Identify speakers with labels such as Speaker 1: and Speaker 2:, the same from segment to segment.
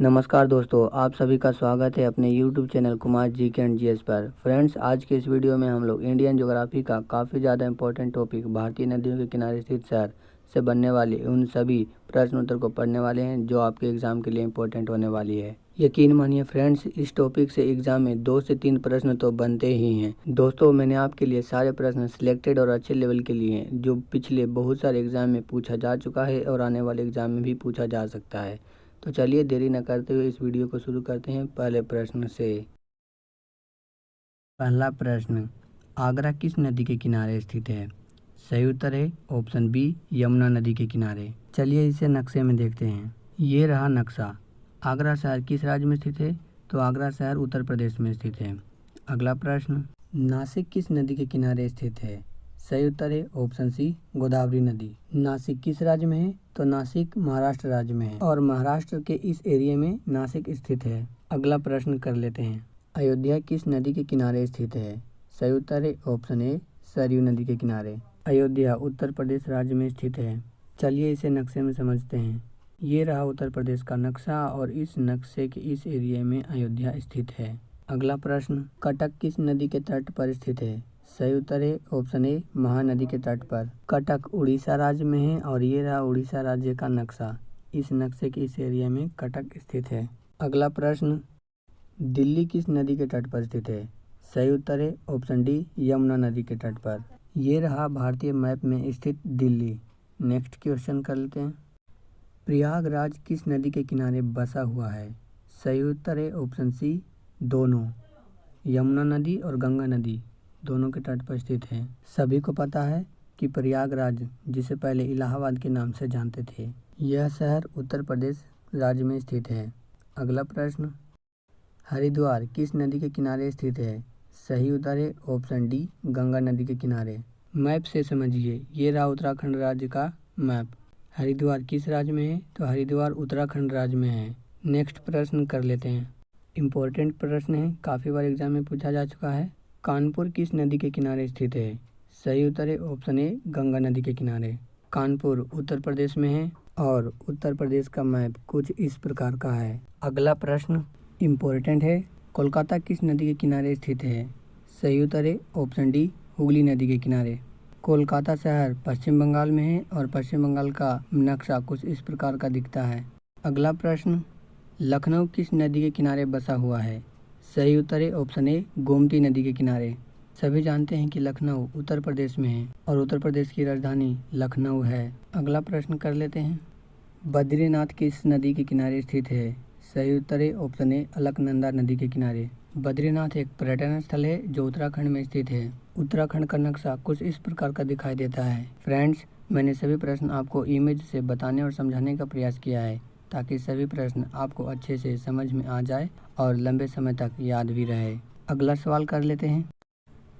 Speaker 1: नमस्कार दोस्तों, आप सभी का स्वागत है अपने YouTube channel Kumar GK and GS पर। फ्रेंड्स, आज के इस वीडियो में हम लोग इंडियन ज्योग्राफी का काफ़ी ज़्यादा इंपॉर्टेंट टॉपिक भारतीय नदियों के किनारे स्थित शहर से बनने वाले उन सभी प्रश्न उत्तर को पढ़ने वाले हैं जो आपके एग्ज़ाम के लिए इम्पोर्टेंट होने वाली है। यकीन मानिए फ्रेंड्स, इस टॉपिक से एग्ज़ाम में 2 से 3 प्रश्न तो बनते ही हैं। दोस्तों, मैंने आपके लिए सारे प्रश्न सिलेक्टेड और अच्छे लेवल के लिए हैं जो पिछले बहुत सारे एग्ज़ाम में पूछा जा चुका है और आने वाले एग्ज़ाम में भी पूछा जा सकता है। तो चलिए देरी न करते हुए इस वीडियो को शुरू करते हैं पहले प्रश्न से। पहला प्रश्न, आगरा किस नदी के किनारे स्थित है? सही उत्तर है ऑप्शन बी, यमुना नदी के किनारे। चलिए इसे नक्शे में देखते हैं। ये रहा नक्शा। आगरा शहर किस राज्य में स्थित है? तो आगरा शहर उत्तर प्रदेश में स्थित है। अगला प्रश्न, नासिक किस नदी के किनारे स्थित है? सही उत्तर है ऑप्शन सी, गोदावरी नदी। नासिक किस राज्य में है? तो नासिक महाराष्ट्र राज्य में है और महाराष्ट्र के इस एरिया में नासिक स्थित है। अगला प्रश्न कर लेते हैं। अयोध्या किस नदी के किनारे स्थित है? सही उत्तर है ऑप्शन ए, सरयू नदी के किनारे। अयोध्या उत्तर प्रदेश राज्य में स्थित है। चलिए इसे नक्शे में समझते हैं। ये रहा उत्तर प्रदेश का नक्शा और इस नक्शे के इस एरिया में अयोध्या स्थित है। अगला प्रश्न, कटक किस नदी के तट पर स्थित है? सही उत्तर है ऑप्शन ए, महानदी के तट पर। कटक उड़ीसा राज्य में है और ये रहा उड़ीसा राज्य का नक्शा। इस नक्शे के इस एरिया में कटक स्थित है। अगला प्रश्न, दिल्ली किस नदी के तट पर स्थित है? सही उत्तर है ऑप्शन डी, यमुना नदी के तट पर। ये रहा भारतीय मैप में स्थित दिल्ली। नेक्स्ट क्वेश्चन कर लेते हैं। प्रयागराज किस नदी के किनारे बसा हुआ है? सही उत्तर है ऑप्शन सी, दोनों, यमुना नदी और गंगा नदी दोनों के तट पर स्थित है। सभी को पता है कि प्रयागराज, जिसे पहले इलाहाबाद के नाम से जानते थे, यह शहर उत्तर प्रदेश राज्य में स्थित है। अगला प्रश्न, हरिद्वार किस नदी के किनारे स्थित है? सही उत्तर है ऑप्शन डी, गंगा नदी के किनारे। मैप से समझिए, ये रहा उत्तराखंड राज्य का मैप। हरिद्वार किस राज्य में है? तो हरिद्वार उत्तराखंड राज्य में है। नेक्स्ट प्रश्न कर लेते हैं। इम्पोर्टेंट प्रश्न है, काफ़ी बार एग्जाम में पूछा जा चुका है। कानपुर किस नदी के किनारे स्थित है? सही उत्तर है ऑप्शन ए, गंगा नदी के किनारे। कानपुर उत्तर प्रदेश में है और उत्तर प्रदेश का मैप कुछ इस प्रकार का है। अगला प्रश्न इम्पोर्टेंट है, कोलकाता किस नदी के किनारे स्थित है? सही उत्तर है ऑप्शन डी, हुगली नदी के किनारे। कोलकाता शहर पश्चिम बंगाल में है और पश्चिम बंगाल का नक्शा कुछ इस प्रकार का दिखता है। अगला प्रश्न, लखनऊ किस नदी के किनारे बसा हुआ है? सही उत्तर है ऑप्शन ए, गोमती नदी के किनारे। सभी जानते हैं कि लखनऊ उत्तर प्रदेश में है और उत्तर प्रदेश की राजधानी लखनऊ है। अगला प्रश्न कर लेते हैं। बद्रीनाथ किस नदी के किनारे स्थित है? सही उत्तर है ऑप्शन ए, अलकनंदा नदी के किनारे। बद्रीनाथ एक पर्यटन स्थल है जो उत्तराखंड में स्थित है। उत्तराखंड का नक्शा कुछ इस प्रकार का दिखाई देता है। फ्रेंड्स, मैंने सभी प्रश्न आपको इमेज से बताने और समझाने का प्रयास किया है ताकि सभी प्रश्न आपको अच्छे से समझ में आ जाए और लंबे समय तक याद भी रहे। अगला सवाल कर लेते हैं।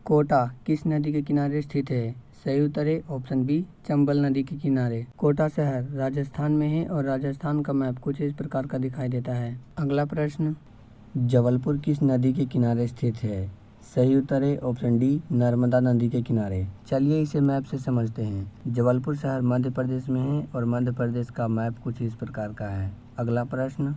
Speaker 1: कोटा किस नदी के किनारे स्थित है? सही उत्तर है ऑप्शन बी, चंबल नदी के किनारे। कोटा शहर राजस्थान में है और राजस्थान का मैप कुछ इस प्रकार का दिखाई देता है। अगला प्रश्न, जबलपुर किस नदी के किनारे स्थित है? सही उत्तर है ऑप्शन डी, नर्मदा नदी के किनारे। चलिए इसे मैप से समझते हैं। जबलपुर शहर मध्य प्रदेश में है और मध्य प्रदेश का मैप कुछ इस प्रकार का है। अगला प्रश्न,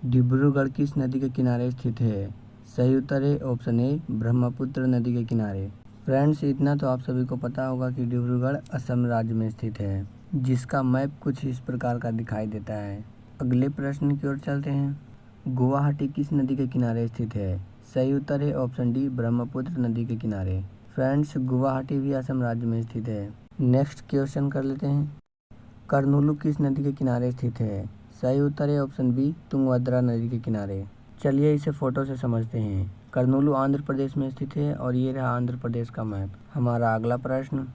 Speaker 1: डिब्रूगढ़ किस नदी के किनारे स्थित है? सही उत्तर है ऑप्शन ए, ब्रह्मपुत्र नदी के किनारे। फ्रेंड्स, इतना तो आप सभी को पता होगा कि डिब्रूगढ़ असम राज्य में स्थित है, जिसका मैप कुछ इस प्रकार का दिखाई देता है। अगले प्रश्न की ओर चलते हैं। गुवाहाटी किस नदी के किनारे स्थित है? सही उत्तर है ऑप्शन डी, ब्रह्मपुत्र नदी के किनारे। फ्रेंड्स, गुवाहाटी भी असम राज्य में स्थित है। नेक्स्ट क्वेश्चन कर लेते हैं। कर्नूलू किस नदी के किनारे स्थित है? सही उत्तर है ऑप्शन बी, तुंगभद्रा नदी के किनारे। चलिए इसे फोटो से समझते हैं। कर्नूलू आंध्र प्रदेश में स्थित है और ये रहा आंध्र प्रदेश का मैप। हमारा अगला प्रश्न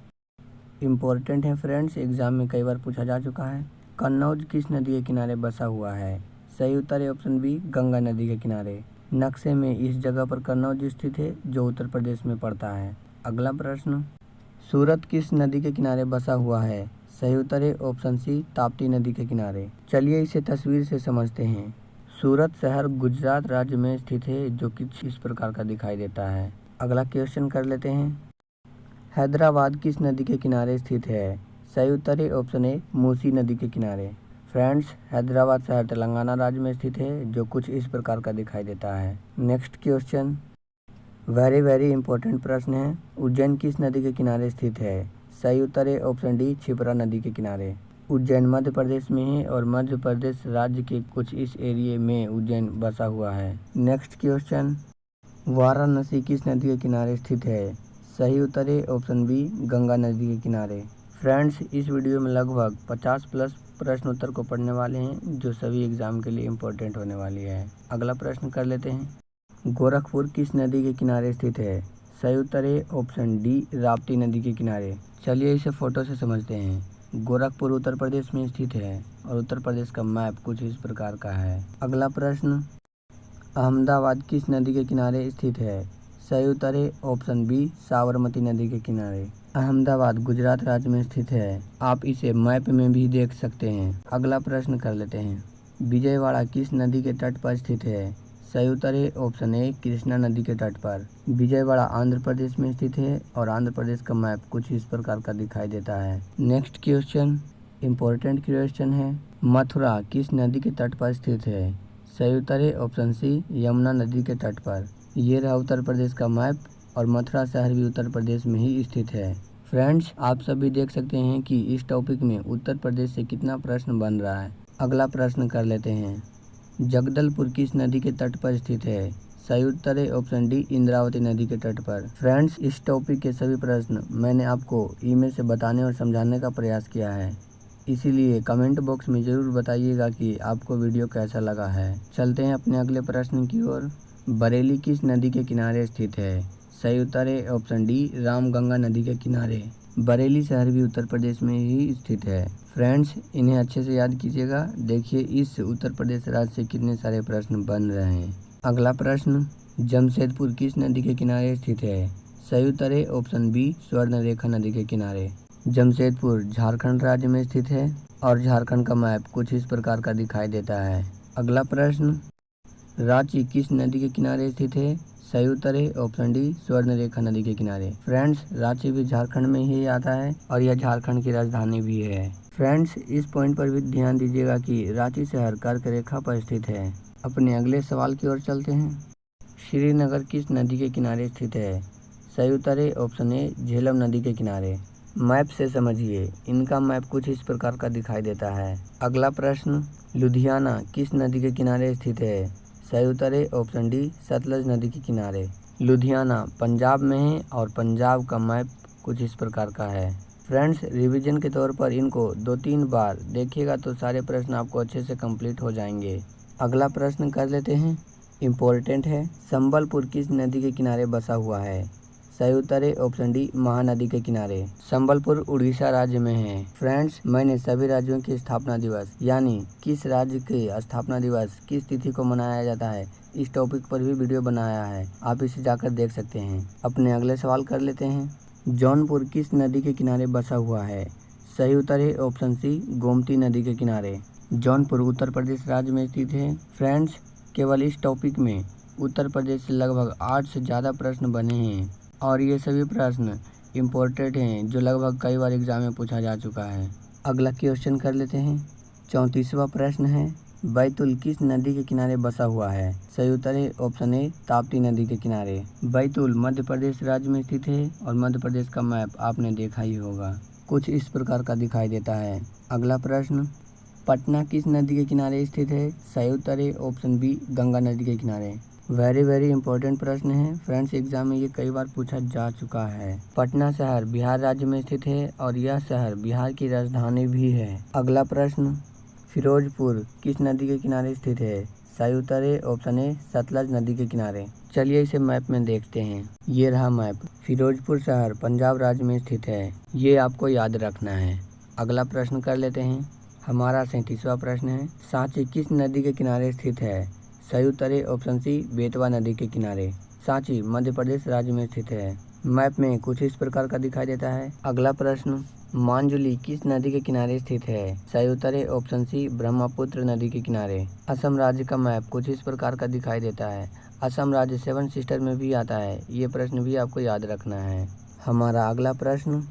Speaker 1: इम्पोर्टेंट है फ्रेंड्स, एग्जाम में कई बार पूछा जा चुका है। कन्नौज किस नदी के किनारे बसा हुआ है? सही उत्तर है ऑप्शन बी, गंगा नदी के किनारे। नक्शे में इस जगह पर कन्नौज स्थित है जो उत्तर प्रदेश में पड़ता है। अगला प्रश्न, सूरत किस नदी के किनारे बसा हुआ है? सही उत्तर है ऑप्शन सी, ताप्ती नदी के किनारे। चलिए इसे तस्वीर से समझते हैं। सूरत शहर गुजरात राज्य में स्थित है जो कुछ इस प्रकार का दिखाई देता है। अगला क्वेश्चन कर लेते हैं। हैदराबाद किस नदी के किनारे स्थित है? सही उत्तर है ऑप्शन ए, मूसी नदी के किनारे। फ्रेंड्स, हैदराबाद शहर तेलंगाना राज्य में स्थित है, जो कुछ इस प्रकार का दिखाई देता है। नेक्स्ट क्वेश्चन वेरी इंपॉर्टेंट प्रश्न है। उज्जैन किस नदी के किनारे स्थित है? सही उत्तर है ऑप्शन डी, क्षिप्रा नदी के किनारे। उज्जैन मध्य प्रदेश में है और मध्य प्रदेश राज्य के कुछ इस एरिया में उज्जैन बसा हुआ है। नेक्स्ट क्वेश्चन वाराणसी किस नदी के किनारे स्थित है? सही उत्तर है ऑप्शन बी, गंगा नदी के किनारे। फ्रेंड्स, इस वीडियो में लगभग 50 प्लस प्रश्न उत्तर को पढ़ने वाले हैं, जो सभी एग्जाम के लिए इम्पोर्टेंट होने वाली है। अगला प्रश्न कर लेते हैं। गोरखपुर किस नदी के किनारे स्थित है? सही उत्तर है ऑप्शन डी, राप्ती नदी के किनारे। चलिए इसे फोटो से समझते हैं। गोरखपुर उत्तर प्रदेश में स्थित है और उत्तर प्रदेश का मैप कुछ इस प्रकार का है। अगला प्रश्न अहमदाबाद किस नदी के किनारे स्थित है? सही उत्तर है ऑप्शन बी, साबरमती नदी के किनारे। अहमदाबाद गुजरात राज्य में स्थित है। आप इसे मैप में भी देख सकते हैं। अगला प्रश्न कर लेते हैं। विजयवाड़ा किस नदी के तट पर स्थित है? सही उत्तर है ऑप्शन ए, कृष्णा नदी के तट पर। विजयवाड़ा आंध्र प्रदेश में स्थित है और आंध्र प्रदेश का मैप कुछ इस प्रकार का दिखाई देता है। नेक्स्ट क्वेश्चन इम्पोर्टेंट क्वेश्चन है। मथुरा किस नदी के तट पर स्थित है? सही उत्तर है ऑप्शन सी, यमुना नदी के तट पर। ये रहा उत्तर प्रदेश का मैप और मथुरा शहर भी उत्तर प्रदेश में ही स्थित है। फ्रेंड्स, आप सभी देख सकते हैं कि इस टॉपिक में उत्तर प्रदेश से कितना प्रश्न बन रहा है। अगला प्रश्न कर लेते हैं। जगदलपुर किस नदी के तट पर स्थित है? सही उत्तर है ऑप्शन डी, इंद्रावती नदी के तट पर। फ्रेंड्स, इस टॉपिक के सभी प्रश्न मैंने आपको ईमेल से बताने और समझाने का प्रयास किया है, इसीलिए कमेंट बॉक्स में ज़रूर बताइएगा कि आपको वीडियो कैसा लगा है। चलते हैं अपने अगले प्रश्न की ओर। बरेली किस नदी के किनारे स्थित है? सही उत्तर है ऑप्शन डी, रामगंगा नदी के किनारे। बरेली शहर भी उत्तर प्रदेश में ही स्थित है। फ्रेंड्स, इन्हें अच्छे से याद कीजिएगा। देखिए इस उत्तर प्रदेश राज्य से कितने सारे प्रश्न बन रहे हैं। अगला प्रश्न जमशेदपुर किस नदी के किनारे स्थित है? सही उत्तर है ऑप्शन बी, स्वर्णरेखा नदी के किनारे। जमशेदपुर झारखंड राज्य में स्थित है और झारखंड का मैप कुछ इस प्रकार का दिखाई देता है। अगला प्रश्न रांची किस नदी के किनारे स्थित है? सही उत्तर है ऑप्शन डी, स्वर्णरेखा नदी के किनारे। फ्रेंड्स, रांची भी झारखंड में ही आता है और यह झारखंड की राजधानी भी है। फ्रेंड्स, इस पॉइंट पर भी ध्यान दीजिएगा कि रांची शहर कर्क रेखा पर स्थित है। अपने अगले सवाल की ओर चलते हैं। श्रीनगर किस नदी के किनारे स्थित है? सही उत्तर है ऑप्शन ए, झेलम नदी के किनारे। मैप से समझिए, इनका मैप कुछ इस प्रकार का दिखाई देता है। अगला प्रश्न लुधियाना किस नदी के किनारे स्थित है? सही उत्तर है ऑप्शन डी, सतलज नदी के किनारे। लुधियाना पंजाब में है और पंजाब का मैप कुछ इस प्रकार का है। फ्रेंड्स, रिवीजन के तौर पर इनको 2-3 बार देखिएगा तो सारे प्रश्न आपको अच्छे से कंप्लीट हो जाएंगे। अगला प्रश्न कर लेते हैं, इम्पोर्टेंट है। संबलपुर किस नदी के किनारे बसा हुआ है? सही उत्तर है ऑप्शन डी, महानदी के किनारे। संबलपुर उड़ीसा राज्य में है। फ्रेंड्स, मैंने सभी राज्यों के स्थापना दिवस यानी किस राज्य के स्थापना दिवस किस तिथि को मनाया जाता है, इस टॉपिक पर भी वीडियो बनाया है, आप इसे जाकर देख सकते हैं। अपने अगले सवाल कर लेते हैं। जौनपुर किस नदी के किनारे बसा हुआ है? सही उत्तर है ऑप्शन सी, गोमती नदी के किनारे। जौनपुर उत्तर प्रदेश राज्य में स्थित है। फ्रेंड्स, केवल इस टॉपिक में उत्तर प्रदेश से लगभग 8 से ज़्यादा प्रश्न बने हैं और ये सभी प्रश्न इम्पोर्टेंट हैं, जो लगभग कई बार एग्जाम में पूछा जा चुका है। अगला क्वेश्चन कर लेते हैं। 34वां प्रश्न है, बैतूल किस नदी के किनारे बसा हुआ है? सही उत्तर है ऑप्शन ए, ताप्ती नदी के किनारे। बैतूल मध्य प्रदेश राज्य में स्थित है और मध्य प्रदेश का मैप आपने देखा ही होगा, कुछ इस प्रकार का दिखाई देता है। अगला प्रश्न पटना किस नदी के किनारे स्थित है? सही उत्तर है ऑप्शन बी, गंगा नदी के किनारे। वेरी इंपॉर्टेंट प्रश्न है। फ्रेंड्स, एग्जाम में ये कई बार पूछा जा चुका है। पटना शहर बिहार राज्य में स्थित है और यह शहर बिहार की राजधानी भी है। अगला प्रश्न फिरोजपुर किस नदी के किनारे स्थित है? सही उत्तर है ऑप्शन ए, सतलज नदी के किनारे। चलिए इसे मैप में देखते हैं। ये रहा मैप। फिरोजपुर शहर पंजाब राज्य में स्थित है, ये आपको याद रखना है। अगला प्रश्न कर लेते हैं। हमारा 37वां प्रश्न है, सांची किस नदी के किनारे स्थित है? सही उत्तर है ऑप्शन सी, बेतवा नदी के किनारे। सांची मध्य प्रदेश राज्य में स्थित है। मैप में कुछ इस प्रकार का दिखाई देता है। अगला प्रश्न मांजुली किस नदी के किनारे स्थित है? सही उत्तर है ऑप्शन सी, ब्रह्मपुत्र नदी के किनारे। असम राज्य का मैप कुछ इस प्रकार का दिखाई देता है। असम राज्य 7 सिस्टर में भी आता है, ये प्रश्न भी आपको याद रखना है। हमारा अगला प्रश्न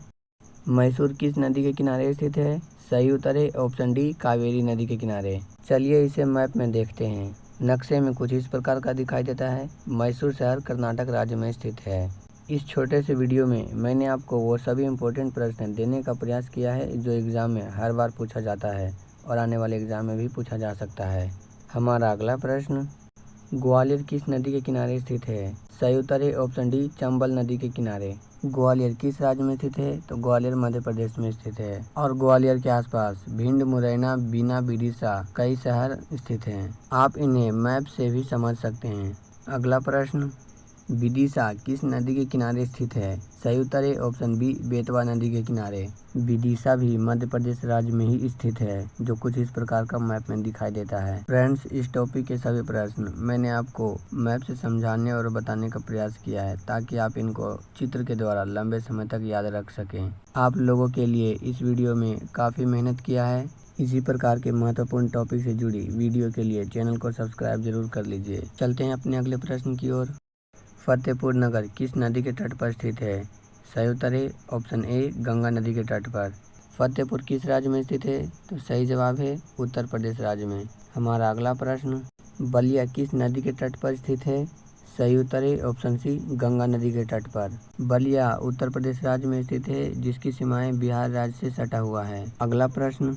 Speaker 1: मैसूर किस नदी के किनारे स्थित है? सही उत्तर है ऑप्शन डी कावेरी नदी के किनारे। चलिए इसे मैप में देखते हैं। नक्शे में कुछ इस प्रकार का दिखाई देता है। मैसूर शहर कर्नाटक राज्य में स्थित है। इस छोटे से वीडियो में मैंने आपको वो सभी इम्पोर्टेंट प्रश्न देने का प्रयास किया है जो एग्ज़ाम में हर बार पूछा जाता है और आने वाले एग्ज़ाम में भी पूछा जा सकता है। हमारा अगला प्रश्न, ग्वालियर किस नदी के किनारे स्थित है? सही उत्तर है ऑप्शन डी चंबल नदी के किनारे। ग्वालियर किस राज्य में स्थित है? तो ग्वालियर मध्य प्रदेश में स्थित है और ग्वालियर के आसपास भिंड, मुरैना, बीना, विदिशा कई शहर स्थित हैं। आप इन्हें मैप से भी समझ सकते हैं। अगला प्रश्न, विदिशा किस नदी के किनारे स्थित है? सही उत्तर है ऑप्शन बी बेतवा नदी के किनारे। विदिशा भी मध्य प्रदेश राज्य में ही स्थित है जो कुछ इस प्रकार का मैप में दिखाई देता है। फ्रेंड्स, इस टॉपिक के सभी प्रश्न मैंने आपको मैप से समझाने और बताने का प्रयास किया है ताकि आप इनको चित्र के द्वारा लंबे समय तक याद रख सकें। आप लोगों के लिए इस वीडियो में काफ़ी मेहनत किया है। इसी प्रकार के महत्वपूर्ण टॉपिक से जुड़ी वीडियो के लिए चैनल को सब्सक्राइब जरूर कर लीजिए। चलते हैं अपने अगले प्रश्न की ओर। फतेहपुर नगर किस नदी के तट पर स्थित है? सही उत्तर है ऑप्शन ए गंगा नदी के तट पर। फतेहपुर किस राज्य में स्थित है? तो सही जवाब है उत्तर प्रदेश राज्य में। हमारा अगला प्रश्न, बलिया किस नदी के तट पर स्थित है? सही उत्तर है ऑप्शन सी गंगा नदी के तट पर। बलिया उत्तर प्रदेश राज्य में स्थित है जिसकी सीमाएं बिहार राज्य से सटा हुआ है। अगला प्रश्न,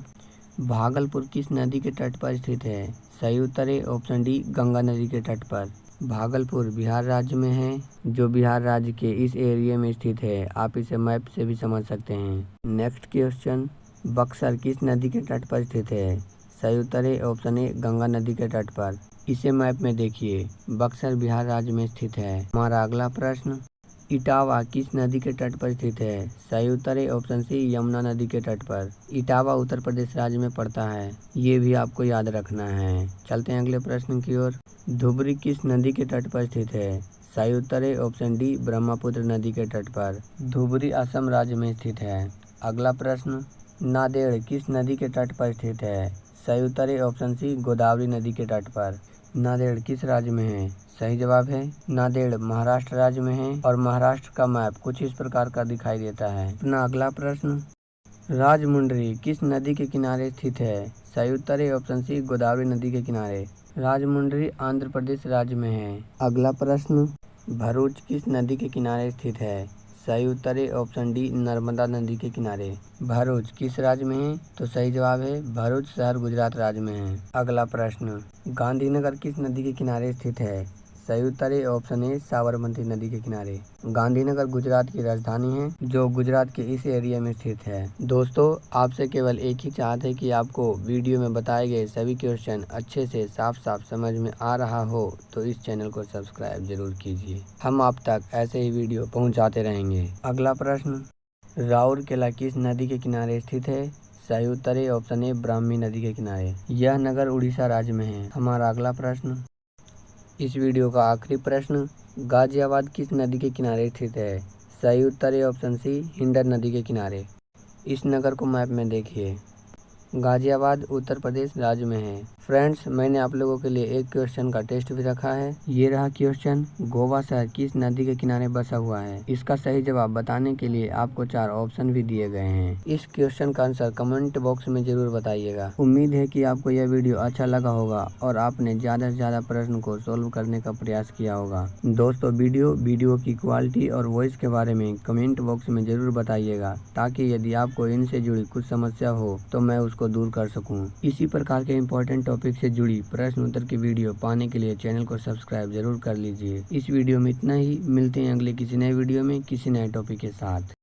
Speaker 1: भागलपुर किस नदी के तट पर स्थित है? सही उत्तर है ऑप्शन डी गंगा नदी के तट पर। भागलपुर बिहार राज्य में है जो बिहार राज्य के इस एरिया में स्थित है। आप इसे मैप से भी समझ सकते हैं। नेक्स्ट क्वेश्चन, बक्सर किस नदी के तट पर स्थित है? सही उत्तर है ऑप्शन ए गंगा नदी के तट पर। इसे मैप में देखिए, बक्सर बिहार राज्य में स्थित है। हमारा अगला प्रश्न, इटावा किस नदी के तट पर स्थित है? सही उत्तर है ऑप्शन सी यमुना नदी के तट पर। इटावा उत्तर प्रदेश राज्य में पड़ता है, ये भी आपको याद रखना है। चलते हैं अगले प्रश्न की ओर। धुबरी किस नदी के तट पर स्थित है? सही उत्तर है ऑप्शन डी ब्रह्मपुत्र नदी के तट पर। धुबरी असम राज्य में स्थित है। अगला प्रश्न, नांदेड़ किस नदी के तट पर स्थित है? सही उत्तर है ऑप्शन सी गोदावरी नदी के तट पर। नांदेड़ किस राज्य में है? सही जवाब है नांदेड़ महाराष्ट्र राज्य में है और महाराष्ट्र का मैप कुछ इस प्रकार का दिखाई देता है। अपना अगला प्रश्न, राजमुंड्री किस नदी के किनारे स्थित है? सही उत्तर है ऑप्शन सी गोदावरी नदी के किनारे। राजमुंड्री आंध्र प्रदेश राज्य में है। अगला प्रश्न, भरूच किस नदी के किनारे स्थित है? सही उत्तर है ऑप्शन डी नर्मदा नदी के किनारे। भरूच किस राज्य में है? तो सही जवाब है भरूच शहर गुजरात राज्य में है। अगला प्रश्न, गांधीनगर किस नदी के किनारे स्थित है? सही उत्तर है ऑप्शन ए साबरमती नदी के किनारे। गांधीनगर गुजरात की राजधानी है जो गुजरात के इस एरिया में स्थित है। दोस्तों, आपसे केवल एक ही चाहत है कि आपको वीडियो में बताए गए सभी क्वेश्चन अच्छे से साफ साफ समझ में आ रहा हो तो इस चैनल को सब्सक्राइब जरूर कीजिए। हम आप तक ऐसे ही वीडियो पहुँचाते रहेंगे। अगला प्रश्न, राउरकेला किस नदी के किनारे स्थित है? सही उत्तर है ऑप्शन ए ब्राह्मी नदी के किनारे। यह नगर उड़ीसा राज्य में है। हमारा अगला प्रश्न, इस वीडियो का आखिरी प्रश्न, गाजियाबाद किस नदी के किनारे स्थित है? सही उत्तर है ऑप्शन सी हिंडन नदी के किनारे। इस नगर को मैप में देखिए, गाजियाबाद उत्तर प्रदेश राज्य में है। फ्रेंड्स, मैंने आप लोगों के लिए एक क्वेश्चन का टेस्ट भी रखा है। ये रहा क्वेश्चन, गोवा शहर किस नदी के किनारे बसा हुआ है? इसका सही जवाब बताने के लिए आपको 4 ऑप्शन भी दिए गए हैं। इस क्वेश्चन का आंसर कमेंट बॉक्स में जरूर बताइएगा। उम्मीद है कि आपको यह वीडियो अच्छा लगा होगा और आपने ज़्यादा से ज़्यादा प्रश्न को सोल्व करने का प्रयास किया होगा। दोस्तों, वीडियो की क्वालिटी और वॉइस के बारे में कमेंट बॉक्स में जरूर बताइएगा ताकि यदि आपको इनसे जुड़ी कुछ समस्या हो तो मैं उसको दूर कर सकूं। इसी प्रकार के इम्पोर्टेंट टॉपिक से जुड़ी प्रश्न उत्तर की वीडियो पाने के लिए चैनल को सब्सक्राइब जरूर कर लीजिए। इस वीडियो में इतना ही। मिलते हैं अगले किसी नए वीडियो में किसी नए टॉपिक के साथ।